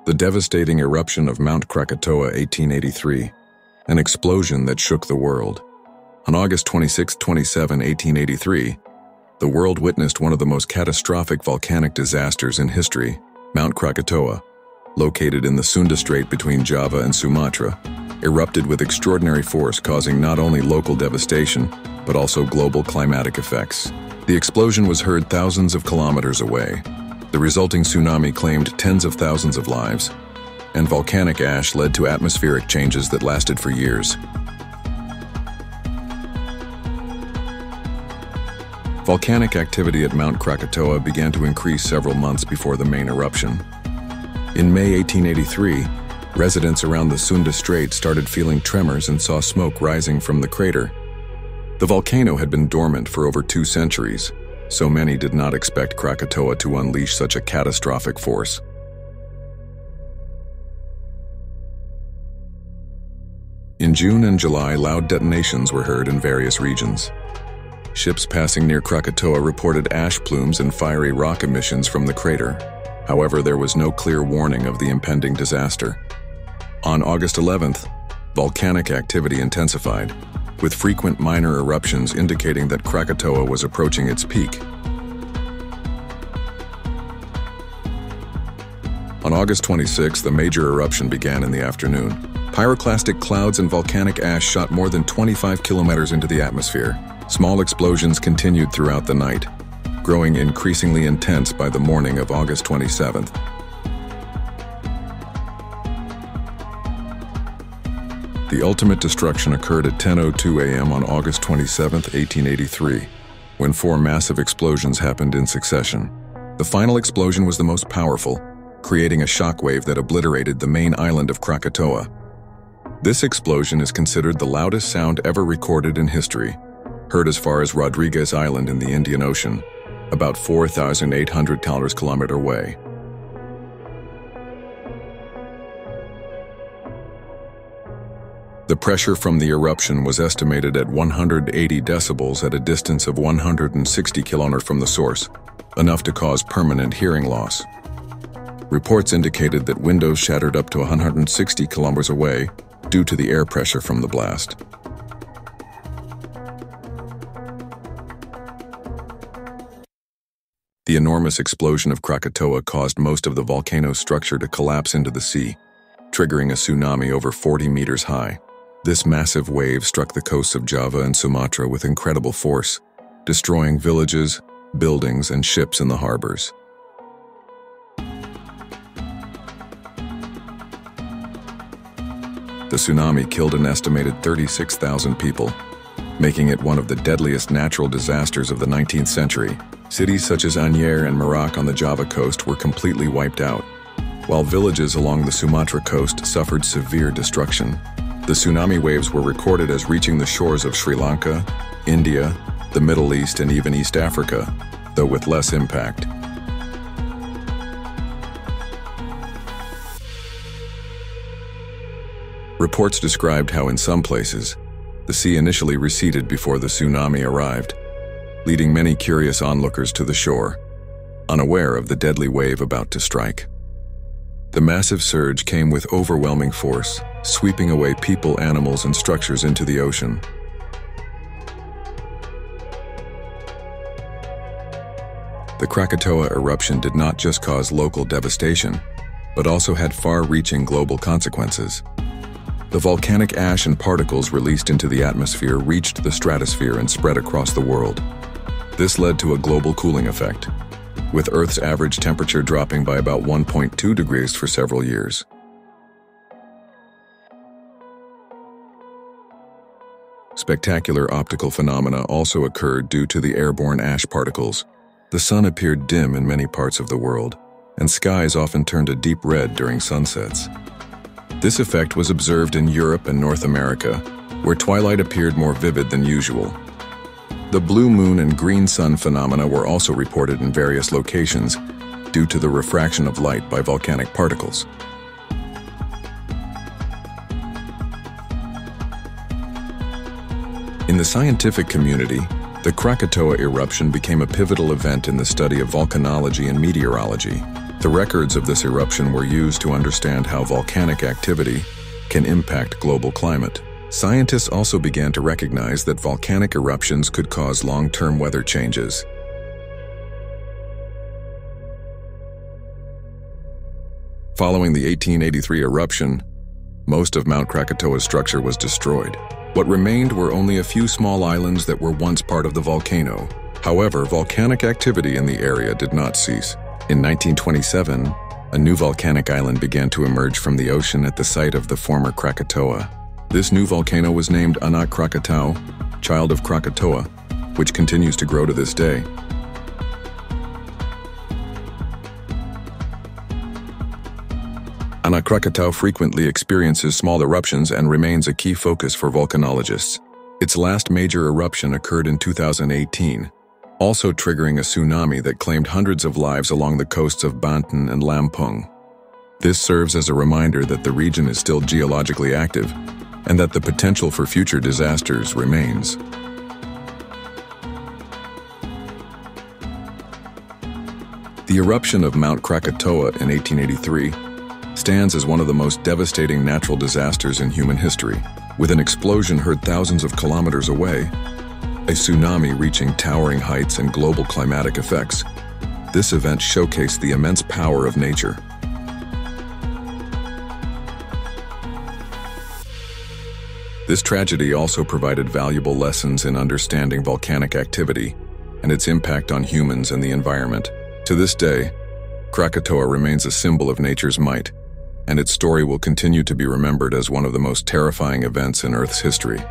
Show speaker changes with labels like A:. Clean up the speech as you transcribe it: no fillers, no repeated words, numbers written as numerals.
A: The devastating eruption of Mount Krakatoa 1883, an explosion that shook the world. On August 26-27, 1883, the world witnessed one of the most catastrophic volcanic disasters in history. Mount Krakatoa, located in the Sunda Strait between Java and Sumatra, erupted with extraordinary force, causing not only local devastation, but also global climatic effects. The explosion was heard thousands of kilometers away. The resulting tsunami claimed tens of thousands of lives, and volcanic ash led to atmospheric changes that lasted for years. Volcanic activity at Mount Krakatoa began to increase several months before the main eruption. In May 1883, residents around the Sunda Strait started feeling tremors and saw smoke rising from the crater. The volcano had been dormant for over 2 centuries, so many did not expect Krakatoa to unleash such a catastrophic force. In June and July, loud detonations were heard in various regions. Ships passing near Krakatoa reported ash plumes and fiery rock emissions from the crater. However, there was no clear warning of the impending disaster. On August 11th, volcanic activity intensified, with frequent minor eruptions indicating that Krakatoa was approaching its peak. On August 26th, the major eruption began in the afternoon. Pyroclastic clouds and volcanic ash shot more than 25 kilometers into the atmosphere. Small explosions continued throughout the night, growing increasingly intense by the morning of August 27th. The ultimate destruction occurred at 10:02 a.m. on August 27, 1883, when 4 massive explosions happened in succession. The final explosion was the most powerful, creating a shockwave that obliterated the main island of Krakatoa. This explosion is considered the loudest sound ever recorded in history, heard as far as Rodriguez Island in the Indian Ocean, about 4,800 kilometers away. The pressure from the eruption was estimated at 180 decibels at a distance of 160 kilometers from the source, enough to cause permanent hearing loss. Reports indicated that windows shattered up to 160 kilometers away due to the air pressure from the blast. The enormous explosion of Krakatoa caused most of the volcano's structure to collapse into the sea, triggering a tsunami over 40 meters high. This massive wave struck the coasts of Java and Sumatra with incredible force, destroying villages, buildings, and ships in the harbors. The tsunami killed an estimated 36,000 people, making it one of the deadliest natural disasters of the 19th century. Cities such as Anyer and Merak on the Java coast were completely wiped out, while villages along the Sumatra coast suffered severe destruction. The tsunami waves were recorded as reaching the shores of Sri Lanka, India, the Middle East, and even East Africa, though with less impact. Reports described how in some places, the sea initially receded before the tsunami arrived, leading many curious onlookers to the shore, unaware of the deadly wave about to strike. The massive surge came with overwhelming force, sweeping away people, animals, and structures into the ocean. The Krakatoa eruption did not just cause local devastation, but also had far-reaching global consequences. The volcanic ash and particles released into the atmosphere reached the stratosphere and spread across the world. This led to a global cooling effect, with Earth's average temperature dropping by about 1.2 degrees for several years. Spectacular optical phenomena also occurred due to the airborne ash particles. The sun appeared dim in many parts of the world, and skies often turned a deep red during sunsets. This effect was observed in Europe and North America, where twilight appeared more vivid than usual. The blue moon and green sun phenomena were also reported in various locations due to the refraction of light by volcanic particles. In the scientific community, the Krakatoa eruption became a pivotal event in the study of volcanology and meteorology. The records of this eruption were used to understand how volcanic activity can impact global climate. Scientists also began to recognize that volcanic eruptions could cause long-term weather changes. Following the 1883 eruption, most of Mount Krakatoa's structure was destroyed. What remained were only a few small islands that were once part of the volcano. However, volcanic activity in the area did not cease. In 1927, a new volcanic island began to emerge from the ocean at the site of the former Krakatoa. This new volcano was named Anak Krakatau, child of Krakatoa, which continues to grow to this day. Anak Krakatau frequently experiences small eruptions and remains a key focus for volcanologists. Its last major eruption occurred in 2018, also triggering a tsunami that claimed hundreds of lives along the coasts of Banten and Lampung. This serves as a reminder that the region is still geologically active and that the potential for future disasters remains. The eruption of Mount Krakatoa in 1883 stands as one of the most devastating natural disasters in human history. With an explosion heard thousands of kilometers away, a tsunami reaching towering heights and global climatic effects, this event showcased the immense power of nature. This tragedy also provided valuable lessons in understanding volcanic activity and its impact on humans and the environment. To this day, Krakatoa remains a symbol of nature's might, and its story will continue to be remembered as one of the most terrifying events in Earth's history.